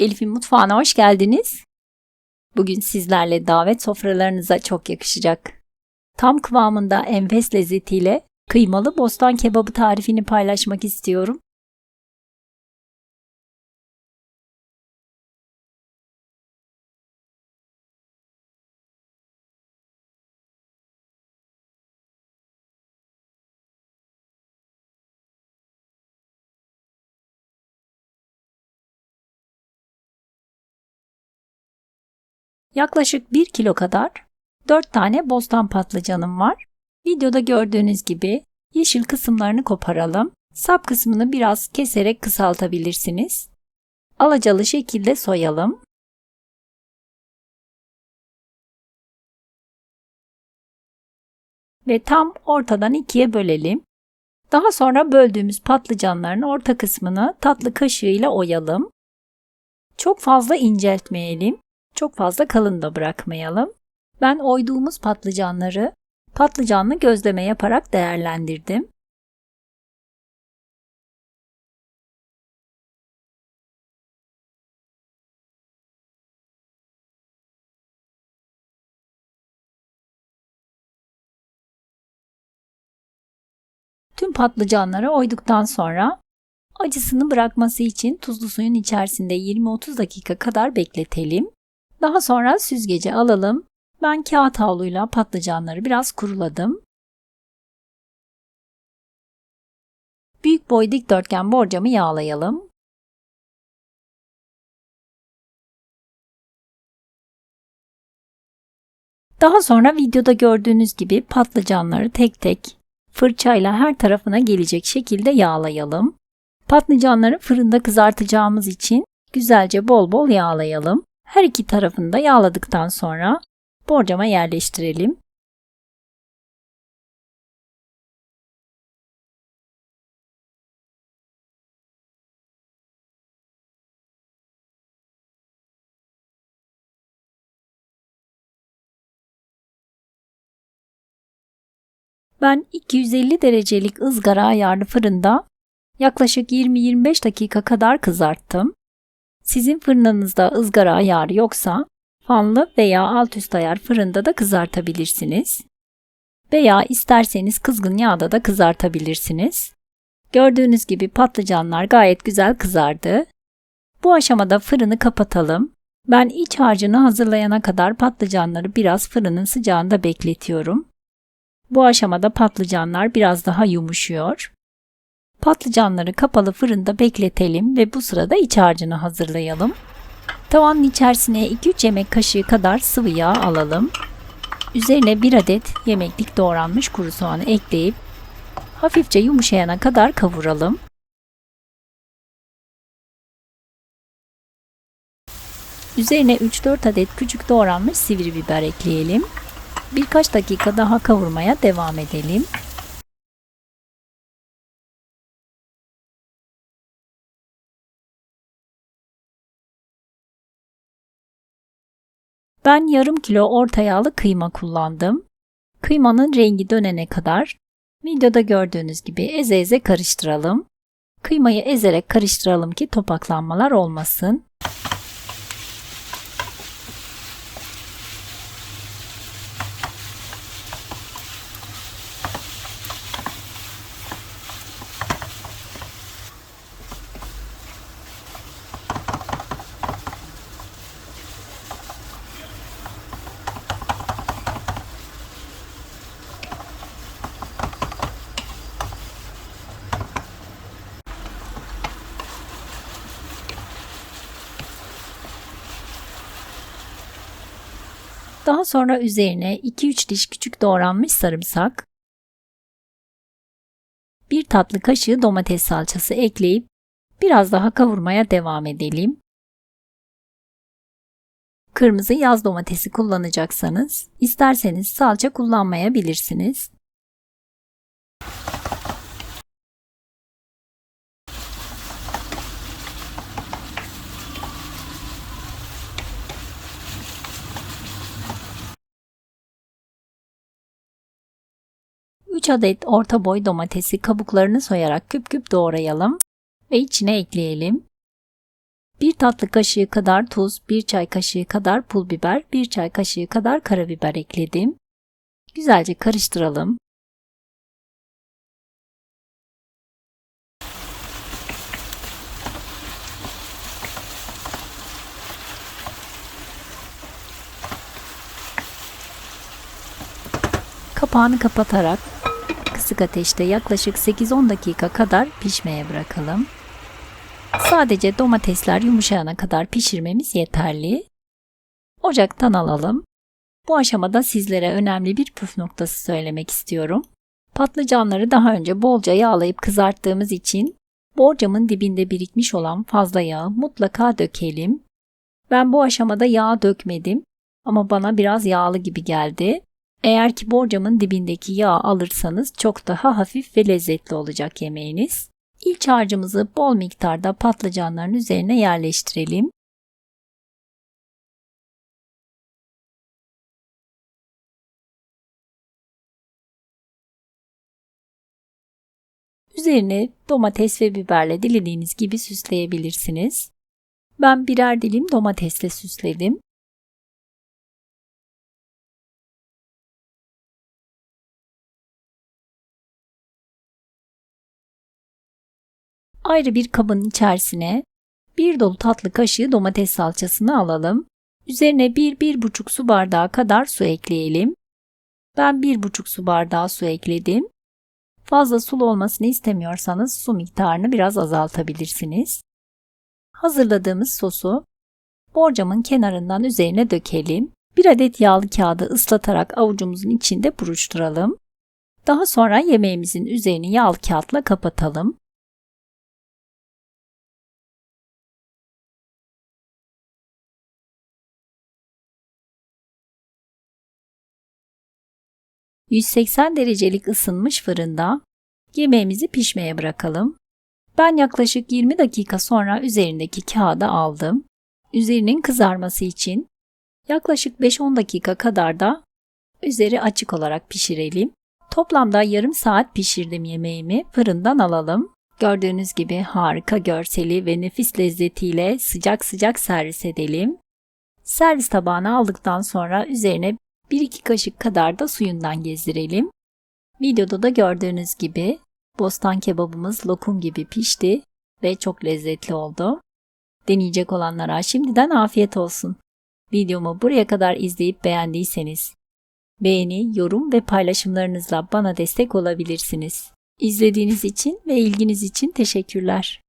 Elif'in mutfağına hoş geldiniz. Bugün sizlerle davet sofralarınıza çok yakışacak. Tam kıvamında enfes lezzetiyle kıymalı bostan kebabı tarifini paylaşmak istiyorum. Yaklaşık 1 kilo kadar 4 tane bostan patlıcanım var. Videoda gördüğünüz gibi yeşil kısımlarını koparalım. Sap kısmını biraz keserek kısaltabilirsiniz. Alacalı şekilde soyalım. Ve tam ortadan ikiye bölelim. Daha sonra böldüğümüz patlıcanların orta kısmını tatlı kaşığıyla oyalım. Çok fazla inceltmeyelim, çok fazla kalın da bırakmayalım. Ben oyduğumuz patlıcanları patlıcanlı gözleme yaparak değerlendirdim. Tüm patlıcanları oyduktan sonra acısını bırakması için tuzlu suyun içerisinde 20-30 dakika kadar bekletelim. Daha sonra süzgece alalım. Ben kağıt havluyla patlıcanları biraz kuruladım. Büyük boy dikdörtgen borcamı yağlayalım. Daha sonra videoda gördüğünüz gibi patlıcanları tek tek fırçayla her tarafına gelecek şekilde yağlayalım. Patlıcanları fırında kızartacağımız için güzelce bol bol yağlayalım. Her iki tarafını da yağladıktan sonra borcama yerleştirelim. Ben 250 derecelik ızgara ayarlı fırında yaklaşık 20-25 dakika kadar kızarttım. Sizin fırınınızda ızgara ayarı yoksa fanlı veya alt üst ayar fırında da kızartabilirsiniz. Veya isterseniz kızgın yağda da kızartabilirsiniz. Gördüğünüz gibi patlıcanlar gayet güzel kızardı. Bu aşamada fırını kapatalım. Ben iç harcını hazırlayana kadar patlıcanları biraz fırının sıcağında bekletiyorum. Bu aşamada patlıcanlar biraz daha yumuşuyor. Patlıcanları kapalı fırında bekletelim ve bu sırada iç harcını hazırlayalım. Tavanın içerisine 2-3 yemek kaşığı kadar sıvı yağ alalım. Üzerine 1 adet yemeklik doğranmış kuru soğanı ekleyip hafifçe yumuşayana kadar kavuralım. Üzerine 3-4 adet küçük doğranmış sivri biber ekleyelim. Birkaç dakika daha kavurmaya devam edelim. Ben yarım kilo orta yağlı kıyma kullandım. Kıymanın rengi dönene kadar videoda gördüğünüz gibi eze eze karıştıralım. Kıymayı ezerek karıştıralım ki topaklanmalar olmasın. Daha sonra üzerine 2-3 diş küçük doğranmış sarımsak, 1 tatlı kaşığı domates salçası ekleyip biraz daha kavurmaya devam edelim. Kırmızı yaz domatesi kullanacaksanız, isterseniz salça kullanmayabilirsiniz. Üç adet orta boy domatesi kabuklarını soyarak küp küp doğrayalım ve içine ekleyelim. 1 tatlı kaşığı kadar tuz, 1 çay kaşığı kadar pul biber, 1 çay kaşığı kadar karabiber ekledim. Güzelce karıştıralım. Kapağını kapatarak kısık ateşte yaklaşık 8-10 dakika kadar pişmeye bırakalım. Sadece domatesler yumuşayana kadar pişirmemiz yeterli. Ocaktan alalım. Bu aşamada sizlere önemli bir püf noktası söylemek istiyorum. Patlıcanları daha önce bolca yağlayıp kızarttığımız için borcamın dibinde birikmiş olan fazla yağı mutlaka dökelim. Ben bu aşamada yağ dökmedim ama bana biraz yağlı gibi geldi. Eğer ki borcamın dibindeki yağı alırsanız çok daha hafif ve lezzetli olacak yemeğiniz. İlk harcımızı bol miktarda patlıcanların üzerine yerleştirelim. Üzerine domates ve biberle dilediğiniz gibi süsleyebilirsiniz. Ben birer dilim domatesle süsledim. Ayrı bir kabın içerisine 1 dolu tatlı kaşığı domates salçasını alalım. Üzerine 1-1,5 su bardağı kadar su ekleyelim. Ben 1,5 su bardağı su ekledim. Fazla sulu olmasını istemiyorsanız su miktarını biraz azaltabilirsiniz. Hazırladığımız sosu borcamın kenarından üzerine dökelim. 1 adet yağlı kağıdı ıslatarak avucumuzun içinde buruşturalım. Daha sonra yemeğimizin üzerini yağlı kağıtla kapatalım. ...180 derecelik ısınmış fırında yemeğimizi pişmeye bırakalım. Ben yaklaşık 20 dakika sonra üzerindeki kağıdı aldım. Üzerinin kızarması için yaklaşık 5-10 dakika kadar da üzeri açık olarak pişirelim. Toplamda yarım saat pişirdim yemeğimi. Fırından alalım. Gördüğünüz gibi harika görseli ve nefis lezzetiyle sıcak sıcak servis edelim. Servis tabağına aldıktan sonra üzerine 1-2 kaşık kadar da suyundan gezdirelim. Videoda da gördüğünüz gibi bostan kebabımız lokum gibi pişti ve çok lezzetli oldu. Deneyecek olanlara şimdiden afiyet olsun. Videomu buraya kadar izleyip beğendiyseniz beğeni, yorum ve paylaşımlarınızla bana destek olabilirsiniz. İzlediğiniz için ve ilginiz için teşekkürler.